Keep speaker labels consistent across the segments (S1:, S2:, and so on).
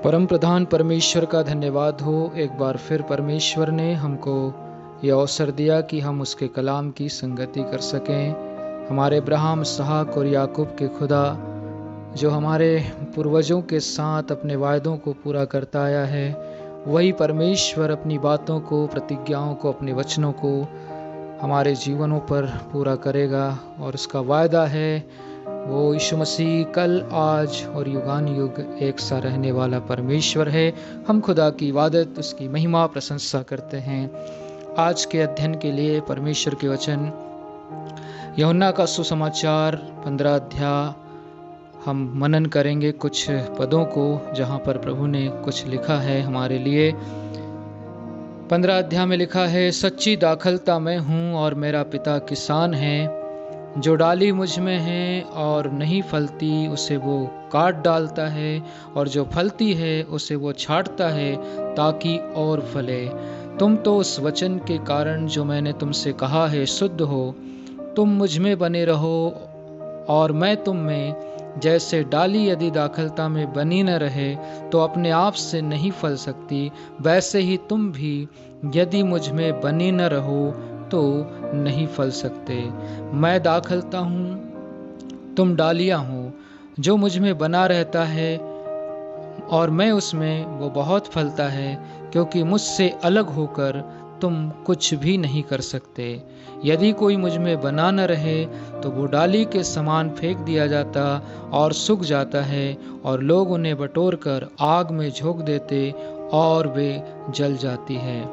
S1: परम प्रधान परमेश्वर का धन्यवाद हो। एक बार फिर परमेश्वर ने हमको ये अवसर दिया कि हम उसके कलाम की संगति कर सकें। हमारे अब्राहम, इसहाक और याकूब के खुदा जो हमारे पूर्वजों के साथ अपने वायदों को पूरा करता आया है, वही परमेश्वर अपनी बातों को, प्रतिज्ञाओं को, अपने वचनों को हमारे जीवनों पर पूरा करेगा। और उसका वायदा है वो यीशु मसीह कल, आज और युगान युग एक सा रहने वाला परमेश्वर है। हम खुदा की इबादत, उसकी महिमा, प्रशंसा करते हैं। आज के अध्ययन के लिए परमेश्वर के वचन यूहन्ना का सुसमाचार 15 अध्याय हम मनन करेंगे कुछ पदों को, जहां पर प्रभु ने कुछ लिखा है हमारे लिए। 15 अध्याय में लिखा है, सच्ची दाखलता मैं हूँ और मेरा पिता किसान है। जो डाली मुझ में है और नहीं फलती उसे वो काट डालता है, और जो फलती है उसे वो छांटता है ताकि और फले। तुम तो उस वचन के कारण जो मैंने तुमसे कहा है शुद्ध हो। तुम मुझ में बने रहो और मैं तुम में। जैसे डाली यदि दाखलता में बनी न रहे तो अपने आप से नहीं फल सकती, वैसे ही तुम भी यदि मुझ में बने न रहो तो नहीं फल सकते। मैं दाखलता हूँ, तुम डालियाँ हो। जो मुझ में बना रहता है और मैं उसमें, वो बहुत फलता है, क्योंकि मुझसे अलग होकर तुम कुछ भी नहीं कर सकते। यदि कोई मुझ में बना न रहे तो वो डाली के समान फेंक दिया जाता और सूख जाता है, और लोग उन्हें बटोर कर आग में झोंक देते और वे जल जाती है।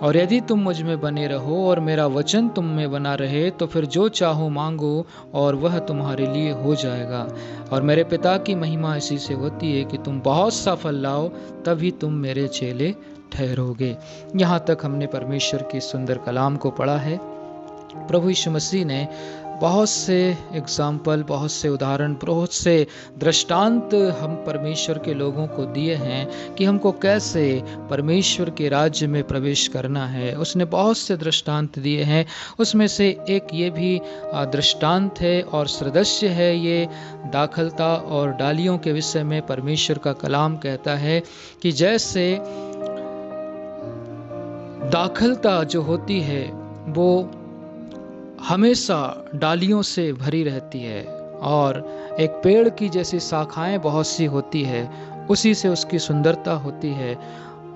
S1: और यदि तुम मुझ में बने रहो और मेरा वचन तुम में बना रहे तो फिर जो चाहो मांगो और वह तुम्हारे लिए हो जाएगा। और मेरे पिता की महिमा इसी से होती है कि तुम बहुत सा फल लाओ, तभी तुम मेरे चेले ठहरोगे। यहाँ तक हमने परमेश्वर के सुंदर कलाम को पढ़ा है। प्रभु यीशु मसीह ने बहुत से एग्जाम्पल, बहुत से उदाहरण, बहुत से दृष्टांत हम परमेश्वर के लोगों को दिए हैं कि हमको कैसे परमेश्वर के राज्य में प्रवेश करना है। उसने बहुत से दृष्टांत दिए हैं। उसमें से एक ये भी दृष्टांत है और सदृश्य है, ये दाखलता और डालियों के विषय में परमेश्वर का कलाम कहता है कि जैसे दाखलता जो होती है वो हमेशा डालियों से भरी रहती है, और एक पेड़ की जैसी शाखाएं बहुत सी होती है, उसी से उसकी सुंदरता होती है।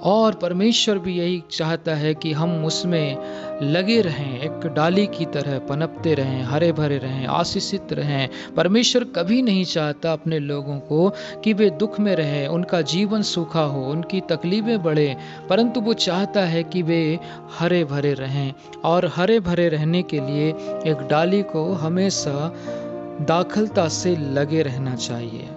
S1: और परमेश्वर भी यही चाहता है कि हम उसमें लगे रहें, एक डाली की तरह पनपते रहें, हरे भरे रहें, आशीषित रहें। परमेश्वर कभी नहीं चाहता अपने लोगों को कि वे दुख में रहें, उनका जीवन सूखा हो, उनकी तकलीफें बढ़े, परंतु वो चाहता है कि वे हरे भरे रहें। और हरे भरे रहने के लिए एक डाली को हमेशा दाखलता से लगे रहना चाहिए।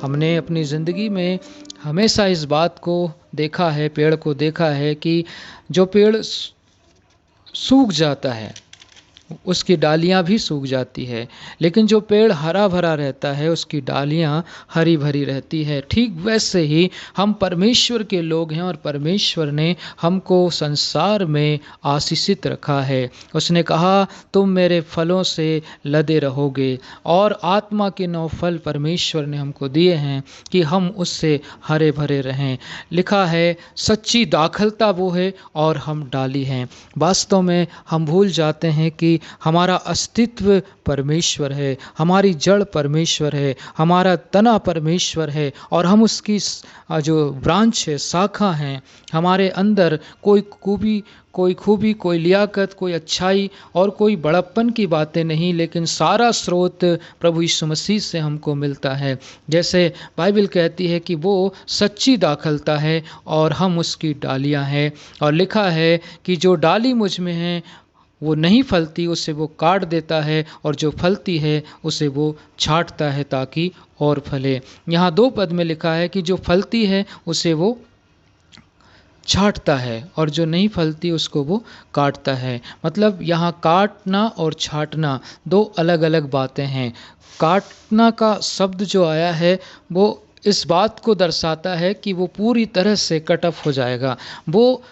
S1: हमने अपनी ज़िंदगी में हमेशा इस बात को देखा है, पेड़ को देखा है कि जो पेड़ सूख जाता है उसकी डालियां भी सूख जाती है, लेकिन जो पेड़ हरा भरा रहता है उसकी डालियां हरी भरी रहती है। ठीक वैसे ही हम परमेश्वर के लोग हैं और परमेश्वर ने हमको संसार में आशीषित रखा है। उसने कहा तुम मेरे फलों से लदे रहोगे, और आत्मा के 9 फल परमेश्वर ने हमको दिए हैं कि हम उससे हरे भरे रहें। लिखा है सच्ची दाखलता वो है और हम डाली हैं। वास्तव में हम भूल जाते हैं कि हमारा अस्तित्व परमेश्वर है, हमारी जड़ परमेश्वर है, हमारा तना परमेश्वर है, और हम उसकी जो ब्रांच है, शाखा हैं। हमारे अंदर कोई खूबी, कोई लियाकत, कोई अच्छाई और कोई बड़प्पन की बातें नहीं, लेकिन सारा स्रोत प्रभु यीशु मसीह से हमको मिलता है। जैसे बाइबल कहती है कि वो सच्ची दाखलता है और हम उसकी डालियां हैं। और लिखा है कि जो डाली मुझ में है वो नहीं फलती, उसे वो काट देता है, और जो फलती है उसे वो छांटता है ताकि और फले। यहाँ 2 पद में लिखा है कि जो फलती है उसे वो छांटता है, और जो नहीं फलती उसको वो काटता है। मतलब यहाँ काटना और छांटना 2 अलग अलग बातें हैं। काटना का शब्द जो आया है वो इस बात को दर्शाता है कि वो पूरी तरह से कट ऑफ हो जाएगा, वो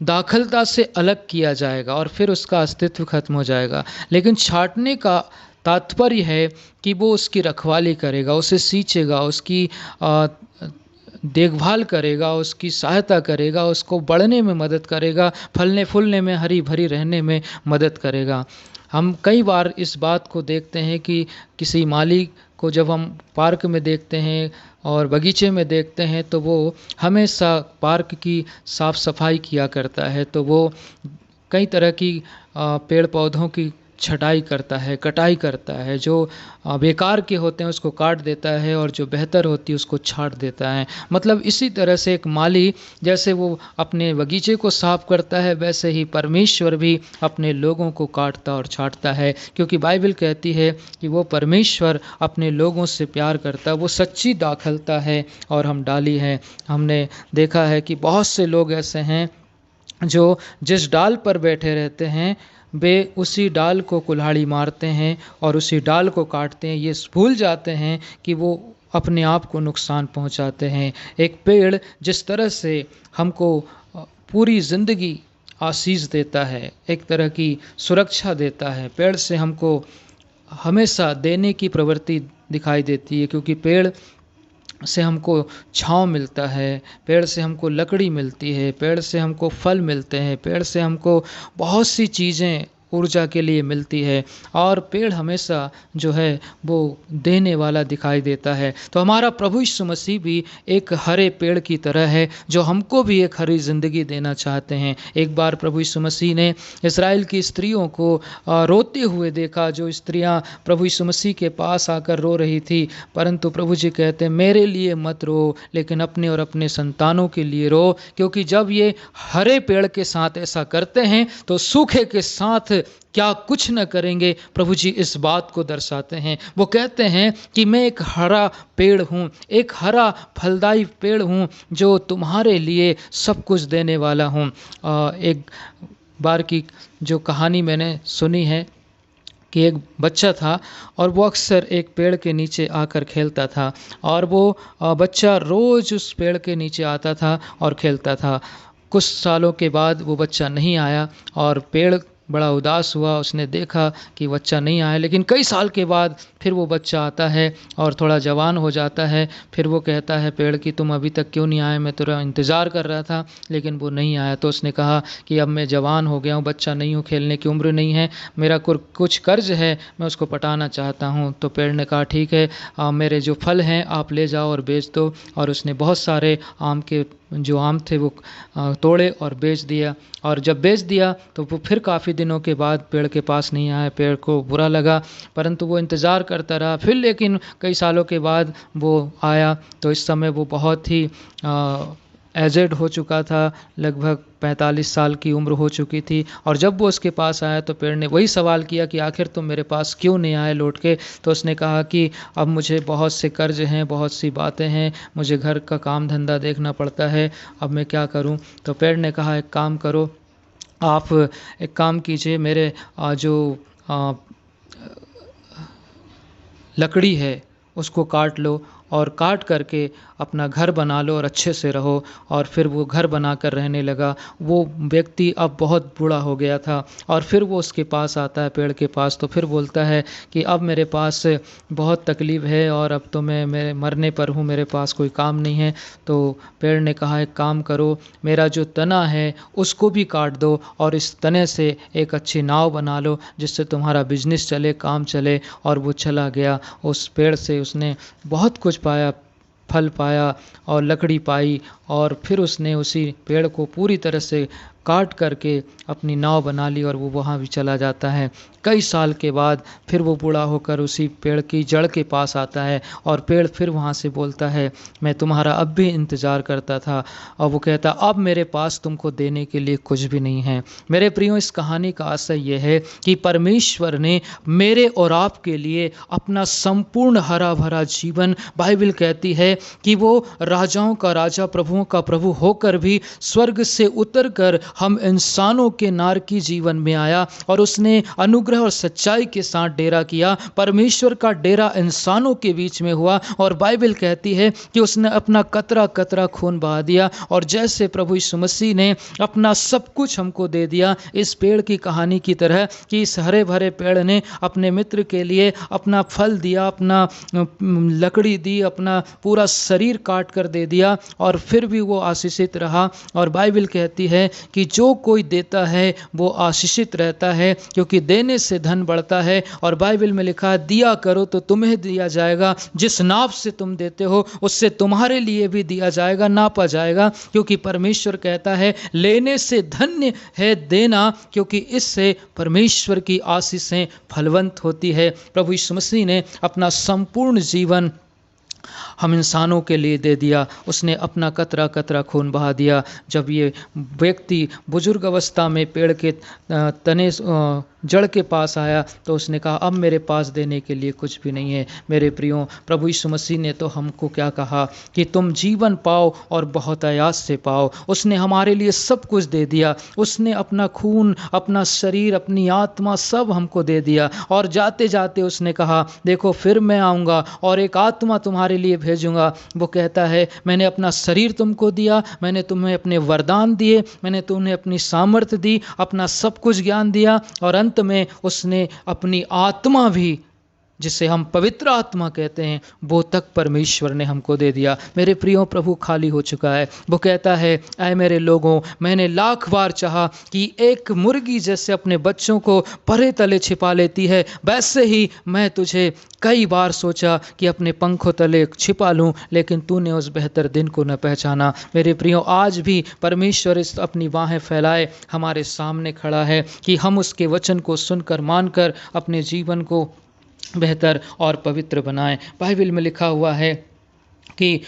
S1: दाखलता से अलग किया जाएगा और फिर उसका अस्तित्व खत्म हो जाएगा। लेकिन छांटने का तात्पर्य है कि वो उसकी रखवाली करेगा, उसे सींचेगा, उसकी देखभाल करेगा, उसकी सहायता करेगा, उसको बढ़ने में मदद करेगा, फलने फूलने में, हरी भरी रहने में मदद करेगा। हम कई बार इस बात को देखते हैं कि किसी माली को जब हम पार्क में देखते हैं और बगीचे में देखते हैं तो वो हमेशा पार्क की साफ सफाई किया करता है। तो वो कई तरह की पेड़ पौधों की छटाई करता है, कटाई करता है। जो बेकार के होते हैं उसको काट देता है और जो बेहतर होती है उसको छांट देता है। मतलब इसी तरह से एक माली जैसे वो अपने बगीचे को साफ करता है, वैसे ही परमेश्वर भी अपने लोगों को काटता और छांटता है, क्योंकि बाइबल कहती है कि वो परमेश्वर अपने लोगों से प्यार करता है, वो सच्ची दाखलता है और हम डाली हैं। हमने देखा है कि बहुत से लोग ऐसे हैं जो जिस डाल पर बैठे रहते हैं वे उसी डाल को कुल्हाड़ी मारते हैं और उसी डाल को काटते हैं। ये भूल जाते हैं कि वो अपने आप को नुकसान पहुंचाते हैं। एक पेड़ जिस तरह से हमको पूरी ज़िंदगी आशीष देता है, एक तरह की सुरक्षा देता है, पेड़ से हमको हमेशा देने की प्रवृत्ति दिखाई देती है, क्योंकि पेड़ से हमको छांव मिलता है, पेड़ से हमको लकड़ी मिलती है, पेड़ से हमको फल मिलते हैं, पेड़ से हमको बहुत सी चीज़ें ऊर्जा के लिए मिलती है और पेड़ हमेशा जो है वो देने वाला दिखाई देता है। तो हमारा प्रभु यीशु मसीह भी एक हरे पेड़ की तरह है जो हमको भी एक हरी ज़िंदगी देना चाहते हैं। एक बार प्रभु यीशु मसीह ने इस्राएल की स्त्रियों को रोते हुए देखा, जो स्त्रियां प्रभु यीशु मसीह के पास आकर रो रही थी, परंतु प्रभु जी कहते हैं मेरे लिए मत रो, लेकिन अपने और अपने संतानों के लिए रो, क्योंकि जब ये हरे पेड़ के साथ ऐसा करते हैं तो सूखे के साथ क्या कुछ न करेंगे। प्रभु जी इस बात को दर्शाते हैं। वो कहते हैं कि मैं एक हरा पेड़ हूँ, एक हरा फलदायी पेड़ हूँ जो तुम्हारे लिए सब कुछ देने वाला हूँ। एक बार की जो कहानी मैंने सुनी है कि एक बच्चा था और वो अक्सर एक पेड़ के नीचे आकर खेलता था और वो बच्चा रोज़ उस पेड़ के नीचे आता था और खेलता था। कुछ सालों के बाद वो बच्चा नहीं आया और पेड़ बड़ा उदास हुआ। उसने देखा कि बच्चा नहीं आया, लेकिन कई साल के बाद फिर वो बच्चा आता है और थोड़ा जवान हो जाता है। फिर वो कहता है पेड़ कि तुम अभी तक क्यों नहीं आए, मैं तेरा इंतज़ार कर रहा था लेकिन वो नहीं आया। तो उसने कहा कि अब मैं जवान हो गया हूँ, बच्चा नहीं हूँ, खेलने की उम्र नहीं है, मेरा कुछ कर्ज है, मैं उसको पटाना चाहता हूँ। तो पेड़ ने कहा ठीक है, मेरे जो फल हैं आप ले जाओ और बेच दो। और उसने बहुत सारे जो आम थे वो तोड़े और बेच दिया। और जब बेच दिया तो वो फिर काफ़ी दिनों के बाद पेड़ के पास नहीं आया। पेड़ को बुरा लगा, परंतु वो इंतज़ार करता रहा। फिर लेकिन कई सालों के बाद वो आया तो इस समय वो बहुत ही एजेड हो चुका था, लगभग 45 साल की उम्र हो चुकी थी। और जब वो उसके पास आया तो पेड़ ने वही सवाल किया कि आखिर तुम मेरे पास क्यों नहीं आए लौट के। तो उसने कहा कि अब मुझे बहुत से कर्ज हैं, बहुत सी बातें हैं, मुझे घर का काम धंधा देखना पड़ता है, अब मैं क्या करूं। तो पेड़ ने कहा एक काम करो, आप एक काम कीजिए, मेरे जो लकड़ी है उसको काट लो और काट करके अपना घर बना लो और अच्छे से रहो। और फिर वो घर बनाकर रहने लगा। वो व्यक्ति अब बहुत बूढ़ा हो गया था और फिर वो उसके पास आता है पेड़ के पास, तो फिर बोलता है कि अब मेरे पास बहुत तकलीफ़ है और अब तो मैं मरने पर हूँ, मेरे पास कोई काम नहीं है। तो पेड़ ने कहा एक काम करो, मेरा जो तना है उसको भी काट दो और इस तने से एक अच्छी नाव बना लो जिससे तुम्हारा बिजनेस चले, काम चले। और वो चला गया। उस पेड़ से उसने बहुत कुछ पाया, फल पाया और लकड़ी पाई, और फिर उसने उसी पेड़ को पूरी तरह से काट करके अपनी नाव बना ली और वो वहाँ भी चला जाता है। कई साल के बाद फिर वो बूढ़ा होकर उसी पेड़ की जड़ के पास आता है और पेड़ फिर वहाँ से बोलता है मैं तुम्हारा अब भी इंतज़ार करता था। और वो कहता अब मेरे पास तुमको देने के लिए कुछ भी नहीं है। मेरे प्रियो, इस कहानी का आशय यह है कि परमेश्वर ने मेरे और आपके लिए अपना संपूर्ण हरा भरा जीवन, बाइबल कहती है कि वो राजाओं का राजा, प्रभुओं का प्रभु होकर भी स्वर्ग से उतर कर हम इंसानों के नारकी जीवन में आया और उसने अनुग्रह और सच्चाई के साथ डेरा किया। परमेश्वर का डेरा इंसानों के बीच में हुआ और बाइबल कहती है कि उसने अपना कतरा कतरा खून बहा दिया। और जैसे प्रभु यीशु मसीह ने अपना सब कुछ हमको दे दिया, इस पेड़ की कहानी की तरह कि इस हरे भरे पेड़ ने अपने मित्र के लिए अपना फल दिया, अपना लकड़ी दी, अपना पूरा शरीर काट कर दे दिया और फिर भी वो आशीषित रहा। और बाइबल कहती है कि जो कोई देता है वो आशीषित रहता है, क्योंकि देने से धन बढ़ता है। और बाइबल में लिखा है, दिया करो तो तुम्हें दिया जाएगा, जिस नाप से तुम देते हो उससे तुम्हारे लिए भी दिया जाएगा, नापा जाएगा। क्योंकि परमेश्वर कहता है, लेने से धन्य है देना, क्योंकि इससे परमेश्वर की आशीषें फलवंत होती है। प्रभु यीशु मसीह ने अपना संपूर्ण जीवन हम इंसानों के लिए दे दिया। उसने अपना कतरा कतरा खून बहा दिया। जब ये व्यक्ति बुजुर्ग अवस्था में पेड़ के तने जड़ के पास आया तो उसने कहा, अब मेरे पास देने के लिए कुछ भी नहीं है। मेरे प्रियो, प्रभु यीशु मसीह ने तो हमको क्या कहा कि तुम जीवन पाओ और बहुत आयास से पाओ। उसने हमारे लिए सब कुछ दे दिया। उसने अपना खून, अपना शरीर, अपनी आत्मा सब हमको दे दिया। और जाते जाते उसने कहा, देखो फिर मैं आऊँगा और एक आत्मा तुम्हारे लिए भेजूंगा। वो कहता है, मैंने अपना शरीर तुमको दिया, मैंने तुम्हें अपने वरदान दिए, मैंने तुम्हें अपनी सामर्थ्य दी, अपना सब कुछ ज्ञान दिया, और अंत में उसने अपनी आत्मा भी, जिसे हम पवित्र आत्मा कहते हैं, वो तक परमेश्वर ने हमको दे दिया। मेरे प्रियो, प्रभु खाली हो चुका है। वो कहता है, ऐ मेरे लोगों, मैंने लाख बार चाहा कि एक मुर्गी जैसे अपने बच्चों को परे तले छिपा लेती है, वैसे ही मैं तुझे कई बार सोचा कि अपने पंखों तले छिपा लूं, लेकिन तूने उस बेहतर दिन को न पहचाना। मेरे प्रियो, आज भी परमेश्वर इस अपनी बाहें फैलाए हमारे सामने खड़ा है कि हम उसके वचन को सुनकर, मानकर अपने जीवन को बेहतर और पवित्र बनाएं। बाइबल में लिखा हुआ है कि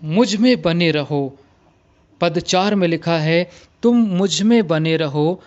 S1: मुझ में बने रहो। पद 4 में लिखा है, तुम मुझ में बने रहो,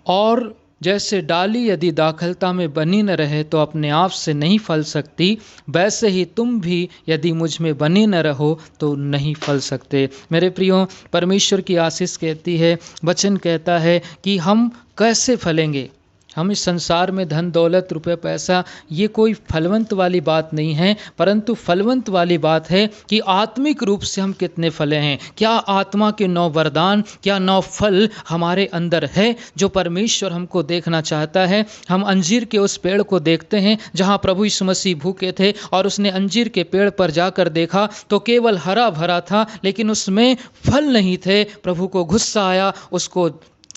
S1: और जैसे डाली यदि दाखलता में बनी न रहे तो अपने आप से नहीं फल सकती, वैसे ही तुम भी यदि मुझ में बने न रहो तो नहीं फल सकते। मेरे प्रियो, परमेश्वर की आशीष कहती है, वचन कहता है कि हम कैसे फलेंगे। हम इस संसार में धन दौलत, रुपये पैसा, ये कोई फलवंत वाली बात नहीं है, परंतु फलवंत वाली बात है कि आत्मिक रूप से हम कितने फले हैं। क्या आत्मा के 9 वरदान, क्या 9 फल हमारे अंदर है जो परमेश्वर हमको देखना चाहता है। हम अंजीर के उस पेड़ को देखते हैं जहाँ प्रभु यीशु मसीह भूखे थे, और उसने अंजीर के पेड़ पर जाकर देखा तो केवल हरा भरा था, लेकिन उसमें फल नहीं थे। प्रभु को गुस्सा आया, उसको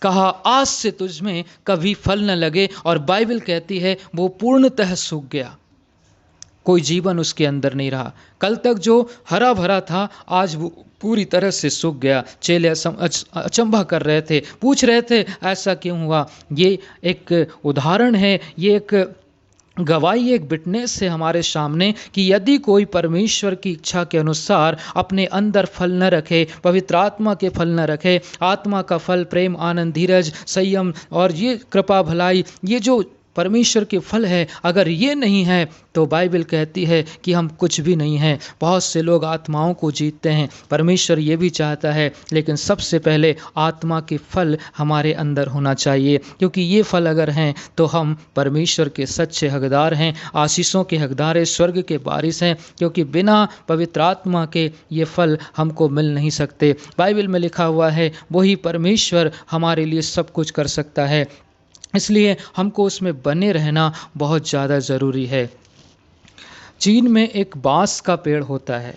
S1: कहा, आज से तुझ में कभी फल न लगे। और बाइबल कहती है वो पूर्णतः सूख गया, कोई जीवन उसके अंदर नहीं रहा। कल तक जो हरा भरा था, आज वो पूरी तरह से सूख गया। चेले अचंभा कर रहे थे, पूछ रहे थे ऐसा क्यों हुआ। ये एक उदाहरण है, ये एक गवाही, एक विटनेस है हमारे सामने कि यदि कोई परमेश्वर की इच्छा के अनुसार अपने अंदर फल न रखे, पवित्र आत्मा के फल न रखे, आत्मा का फल प्रेम, आनंद, धीरज, संयम और ये कृपा, भलाई, ये जो परमेश्वर के फल है, अगर ये नहीं है तो बाइबल कहती है कि हम कुछ भी नहीं हैं। बहुत से लोग आत्माओं को जीतते हैं, परमेश्वर ये भी चाहता है, लेकिन सबसे पहले आत्मा के फल हमारे अंदर होना चाहिए, क्योंकि ये फल अगर हैं तो हम परमेश्वर के सच्चे हकदार हैं, आशीषों के हकदार हैं, स्वर्ग के वारिस हैं, क्योंकि बिना पवित्र आत्मा के ये फल हमको मिल नहीं सकते। बाइबल में लिखा हुआ है, वही परमेश्वर हमारे लिए सब कुछ कर सकता है, इसलिए हमको उसमें बने रहना बहुत ज़्यादा ज़रूरी है। चीन में एक बांस का पेड़ होता है।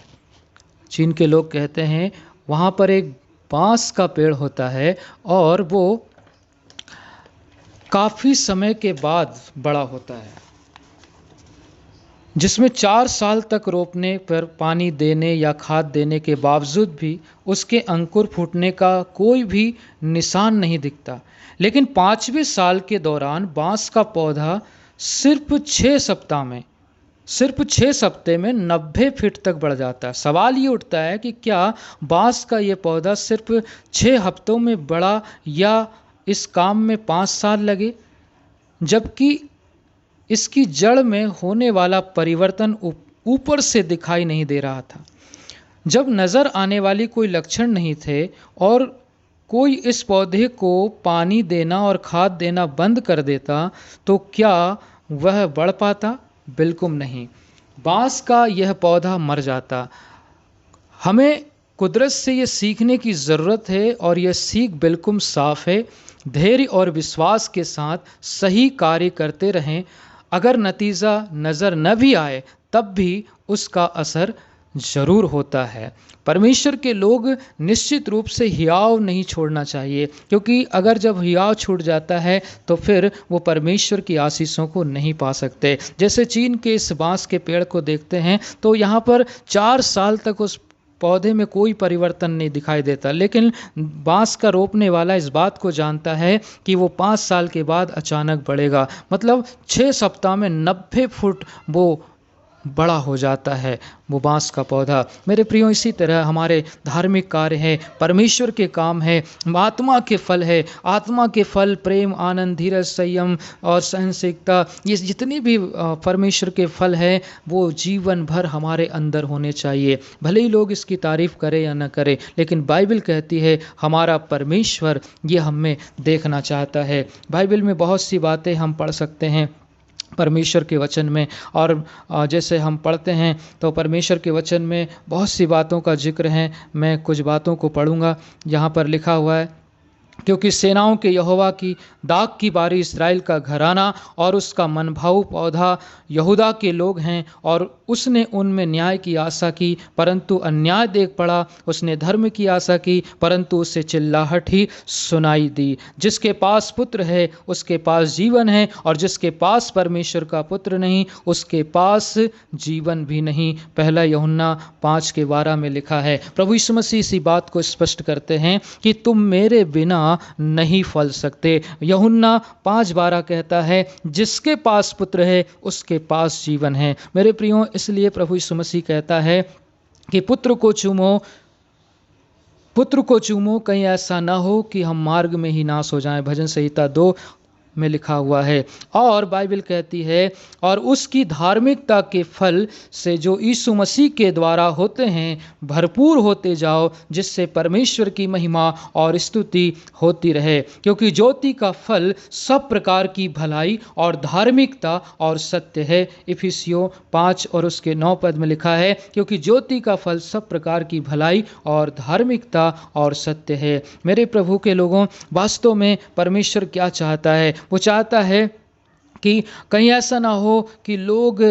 S1: चीन के लोग कहते हैं वहाँ पर एक बांस का पेड़ होता है और वो काफ़ी समय के बाद बड़ा होता है, जिसमें 4 साल तक रोपने पर, पानी देने या खाद देने के बावजूद भी उसके अंकुर फूटने का कोई भी निशान नहीं दिखता। लेकिन 5वें साल के दौरान बांस का पौधा सिर्फ 6 सप्ते में 90 फीट तक बढ़ जाता है। सवाल ये उठता है कि क्या बांस का ये पौधा सिर्फ 6 हफ्तों में बढ़ा या इस काम में 5 साल लगे, जबकि इसकी जड़ में होने वाला परिवर्तन ऊपर से दिखाई नहीं दे रहा था। जब नज़र आने वाली कोई लक्षण नहीं थे और कोई इस पौधे को पानी देना और खाद देना बंद कर देता तो क्या वह बढ़ पाता? बिल्कुल नहीं। बांस का यह पौधा मर जाता। हमें कुदरत से ये सीखने की ज़रूरत है और यह सीख बिल्कुल साफ है। धैर्य और विश्वास के साथ सही कार्य करते रहें। अगर नतीजा नज़र न भी आए तब भी उसका असर ज़रूर होता है। परमेश्वर के लोग निश्चित रूप से हियाव नहीं छोड़ना चाहिए, क्योंकि अगर जब हियाव छूट जाता है तो फिर वो परमेश्वर की आशीषों को नहीं पा सकते। जैसे चीन के इस बांस के पेड़ को देखते हैं तो यहाँ पर 4 साल तक उस पौधे में कोई परिवर्तन नहीं दिखाई देता, लेकिन बांस का रोपने वाला इस बात को जानता है कि वो 5 साल के बाद अचानक बढ़ेगा। मतलब 6 सप्ताह में 90 फुट वो बड़ा हो जाता है वो बांस का पौधा। मेरे प्रियो, इसी तरह हमारे धार्मिक कार्य हैं, परमेश्वर के काम है, आत्मा के फल है। आत्मा के फल प्रेम, आनंद, धीरज, संयम और सहनशीलता, ये जितने भी परमेश्वर के फल हैं वो जीवन भर हमारे अंदर होने चाहिए। भले ही लोग इसकी तारीफ करें या न करें, लेकिन बाइबल कहती है हमारा परमेश्वर ये हमें देखना चाहता है। बाइबल में बहुत सी बातें हम पढ़ सकते हैं परमेश्वर के वचन में, और जैसे हम पढ़ते हैं तो परमेश्वर के वचन में बहुत सी बातों का जिक्र है। मैं कुछ बातों को पढ़ूंगा। यहाँ पर लिखा हुआ है, क्योंकि सेनाओं के यहोवा की दाग की बारी इसराइल का घराना और उसका मनभाऊ पौधा यहूदा के लोग हैं, और उसने उनमें न्याय की आशा की परंतु अन्याय देख पड़ा। उसने धर्म की आशा की परंतु उसे चिल्लाहट ही सुनाई दी। जिसके पास पुत्र है उसके पास जीवन है, और जिसके पास परमेश्वर का पुत्र नहीं उसके पास जीवन भी नहीं। पहला यूहन्ना 5:12 में लिखा है। प्रभु यीशु मसीह इसी बात को स्पष्ट करते हैं कि तुम मेरे बिना नहीं फल सकते। यूहन्ना 5:12 कहता है जिसके पास पुत्र है उसके पास जीवन है। मेरे प्रियो, इसलिए प्रभु यीशु मसीह कहता है कि पुत्र को चूमो, कहीं ऐसा ना हो कि हम मार्ग में ही नाश हो जाएं। भजन संहिता 2 में लिखा हुआ है। और बाइबल कहती है और उसकी धार्मिकता के फल से जो यीशु मसीह के द्वारा होते हैं भरपूर होते जाओ, जिससे परमेश्वर की महिमा और स्तुति होती रहे। क्योंकि ज्योति का फल सब प्रकार की भलाई और धार्मिकता और सत्य है। इफिसियों 5 और उसके 9 पद में लिखा है, क्योंकि ज्योति का फल सब प्रकार की भलाई और धार्मिकता और सत्य है। मेरे प्रभु के लोगों, वास्तव में परमेश्वर क्या चाहता है? वो चाहता है कि कहीं ऐसा ना हो कि लोग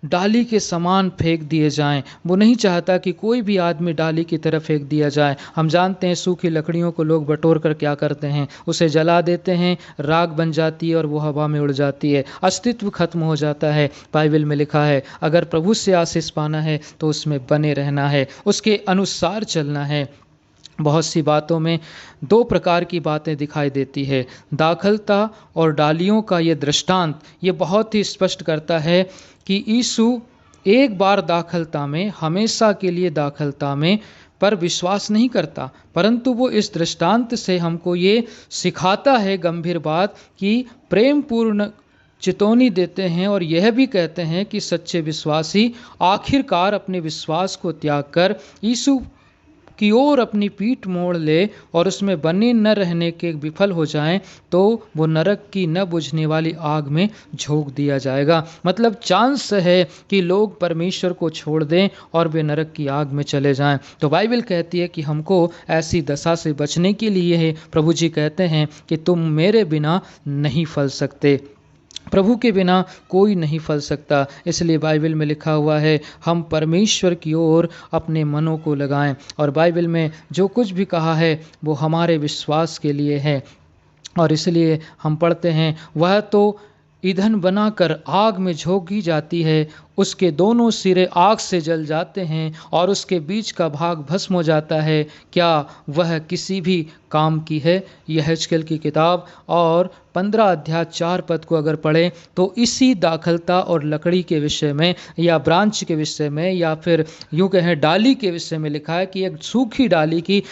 S1: डाली के समान फेंक दिए जाएं। वो नहीं चाहता कि कोई भी आदमी डाली की तरफ फेंक दिया जाए। हम जानते हैं सूखी लकड़ियों को लोग बटोर कर क्या करते हैं, उसे जला देते हैं, राख बन जाती है और वो हवा में उड़ जाती है, अस्तित्व खत्म हो जाता है। बाइबल में लिखा है अगर प्रभु से आशीष पाना है तो उसमें बने रहना है, उसके अनुसार चलना है। बहुत सी बातों में 2 प्रकार की बातें दिखाई देती है, दाखलता और डालियों का ये दृष्टांत ये बहुत ही स्पष्ट करता है कि यीशु एक बार दाखलता में, हमेशा के लिए दाखलता में पर विश्वास नहीं करता, परंतु वो इस दृष्टांत से हमको ये सिखाता है गंभीर बात कि प्रेम पूर्ण चेतावनी देते हैं और यह भी कहते हैं कि सच्चे विश्वासी आखिरकार अपने विश्वास को त्याग कर यीशु की ओर अपनी पीठ मोड़ ले और उसमें बने न रहने के विफल हो जाएं तो वो नरक की न बुझने वाली आग में झोंक दिया जाएगा। मतलब चांस है कि लोग परमेश्वर को छोड़ दें और वे नरक की आग में चले जाएं। तो बाइबल कहती है कि हमको ऐसी दशा से बचने के लिए है प्रभु जी कहते हैं कि तुम मेरे बिना नहीं फल सकते। प्रभु के बिना कोई नहीं फल सकता। इसलिए बाइबल में लिखा हुआ है हम परमेश्वर की ओर अपने मनों को लगाएं, और बाइबल में जो कुछ भी कहा है वो हमारे विश्वास के लिए है। और इसलिए हम पढ़ते हैं वह तो ईंधन बनाकर आग में झोंकी जाती है, उसके दोनों सिरे आग से जल जाते हैं और उसके बीच का भाग भस्म हो जाता है। क्या वह किसी भी काम की है? यह हिजकिय्याह की किताब और 15 अध्याय 4 पद को अगर पढ़ें तो इसी दाखलता और लकड़ी के विषय में या ब्रांच के विषय में या फिर यूँ कहें डाली के विषय में लिखा है कि एक सूखी डाली की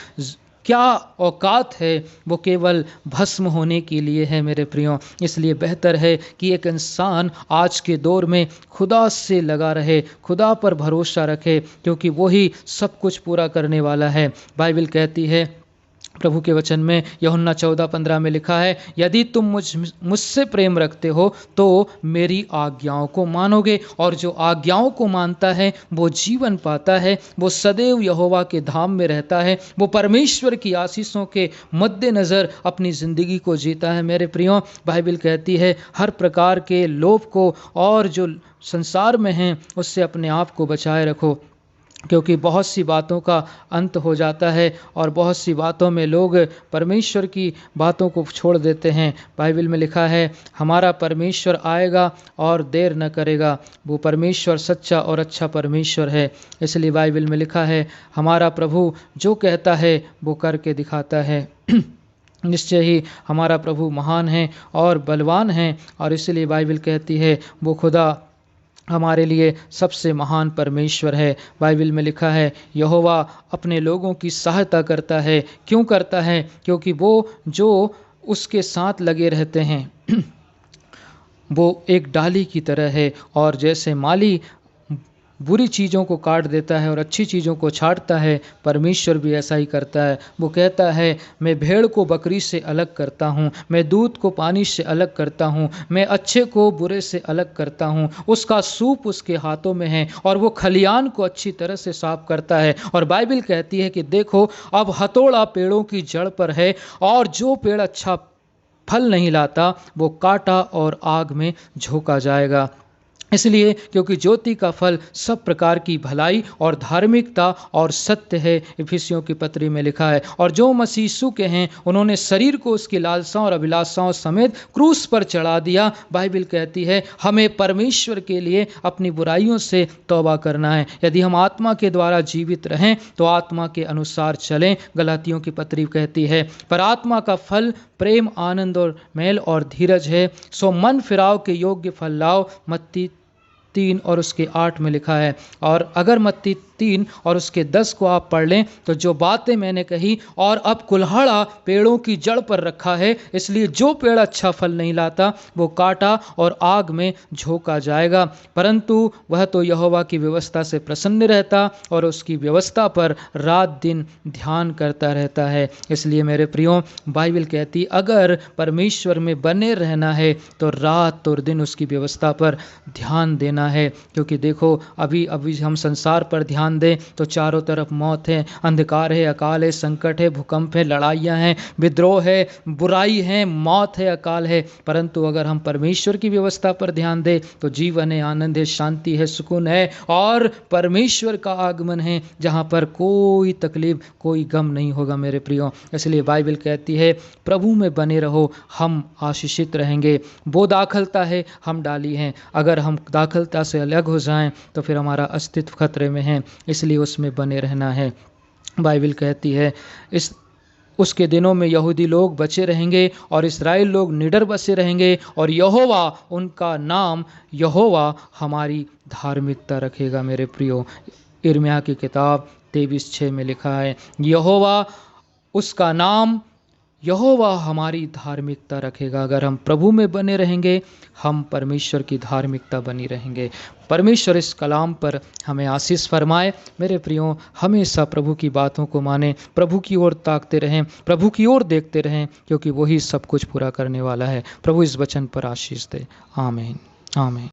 S1: क्या औकात है, वो केवल भस्म होने के लिए है मेरे प्रियो। इसलिए बेहतर है कि एक इंसान आज के दौर में खुदा से लगा रहे, खुदा पर भरोसा रखे, क्योंकि वही सब कुछ पूरा करने वाला है। बाइबल कहती है प्रभु के वचन में यूहन्ना 14:15 में लिखा है, यदि तुम मुझसे प्रेम रखते हो तो मेरी आज्ञाओं को मानोगे, और जो आज्ञाओं को मानता है वो जीवन पाता है, वो सदैव यहोवा के धाम में रहता है, वो परमेश्वर की आशीषों के मद्देनज़र अपनी ज़िंदगी को जीता है। मेरे प्रियो, बाइबल कहती है हर प्रकार के लोभ को और जो संसार में हैं उससे अपने आप को बचाए रखो, क्योंकि बहुत सी बातों का अंत हो जाता है और बहुत सी बातों में लोग परमेश्वर की बातों को छोड़ देते हैं। बाइबल में लिखा है हमारा परमेश्वर आएगा और देर न करेगा, वो परमेश्वर सच्चा और अच्छा परमेश्वर है। इसलिए बाइबल में लिखा है हमारा प्रभु जो कहता है वो करके दिखाता है। निश्चय ही हमारा प्रभु महान है और बलवान है, और इसलिए बाइबल कहती है वो खुदा हमारे लिए सबसे महान परमेश्वर है। बाइबल में लिखा है यहोवा अपने लोगों की सहायता करता है। क्यों करता है? क्योंकि वो जो उसके साथ लगे रहते हैं वो एक डाली की तरह है, और जैसे माली बुरी चीज़ों को काट देता है और अच्छी चीज़ों को छांटता है, परमेश्वर भी ऐसा ही करता है। वो कहता है मैं भेड़ को बकरी से अलग करता हूँ, मैं दूध को पानी से अलग करता हूँ, मैं अच्छे को बुरे से अलग करता हूँ। उसका सूप उसके हाथों में है और वो खलियान को अच्छी तरह से साफ करता है। और बाइबल कहती है कि देखो अब हथौड़ा पेड़ों की जड़ पर है, और जो पेड़ अच्छा फल नहीं लाता वो काटा और आग में झोंका जाएगा। इसलिए क्योंकि ज्योति का फल सब प्रकार की भलाई और धार्मिकता और सत्य है, इफिसियों की पत्री में लिखा है। और जो मसीह यीशु के हैं उन्होंने शरीर को उसकी लालसाओं और अभिलाषाओं समेत क्रूस पर चढ़ा दिया। बाइबल कहती है हमें परमेश्वर के लिए अपनी बुराइयों से तौबा करना है। यदि हम आत्मा के द्वारा जीवित रहें तो आत्मा के अनुसार चलें, गलातियों की पत्री कहती है। पर आत्मा का फल प्रेम, आनंद और मेल और धीरज है, सो मन फिराव के योग्य फल लाओ। मत्ती 3 और उसके 8 में लिखा है। और अगर मत्ती 3 और उसके 10 को आप पढ़ लें तो जो बातें मैंने कही, और अब कुल्हाड़ा पेड़ों की जड़ पर रखा है, इसलिए जो पेड़ अच्छा फल नहीं लाता वो काटा और आग में झोंका जाएगा। परंतु वह तो यहोवा की व्यवस्था से प्रसन्न रहता और उसकी व्यवस्था पर रात दिन ध्यान करता रहता है। इसलिए मेरे प्रियो, बाइबल कहती अगर परमेश्वर में बने रहना है तो रात और दिन उसकी व्यवस्था पर ध्यान देना है। क्योंकि देखो अभी हम संसार पर ध्यान दें तो चारों तरफ मौत है, अंधकार है, अकाल है, संकट है, भूकंप है, लड़ाइयाँ हैं, विद्रोह है, बुराई है, मौत है, अकाल है। परंतु अगर हम परमेश्वर की व्यवस्था पर ध्यान दें तो जीवन है, आनंद है, शांति है, सुकून है, और परमेश्वर का आगमन है जहाँ पर कोई तकलीफ, कोई गम नहीं होगा मेरे प्रियो। इसलिए बाइबल कहती है प्रभु में बने रहो, हम आशीषित रहेंगे। वो दाखलता है, हम डाली हैं। अगर हम दाखलता से अलग हो जाएं तो फिर हमारा अस्तित्व खतरे में है, इसलिए उसमें बने रहना है। बाइबल कहती है उसके दिनों में यहूदी लोग बचे रहेंगे और इस्राएल लोग निडर बसे रहेंगे, और यहोवा उनका नाम, यहोवा हमारी धार्मिकता रखेगा। मेरे प्रियो, यिर्मयाह की किताब 23:6 में लिखा है यहोवा उसका नाम, यहोवा हमारी धार्मिकता रखेगा। अगर हम प्रभु में बने रहेंगे हम परमेश्वर की धार्मिकता बनी रहेंगे। परमेश्वर इस कलाम पर हमें आशीष फरमाए। मेरे प्रियो, हमेशा प्रभु की बातों को माने, प्रभु की ओर ताकते रहें, प्रभु की ओर देखते रहें, क्योंकि वही सब कुछ पूरा करने वाला है। प्रभु इस वचन पर आशीष दे। आमीन, आमीन।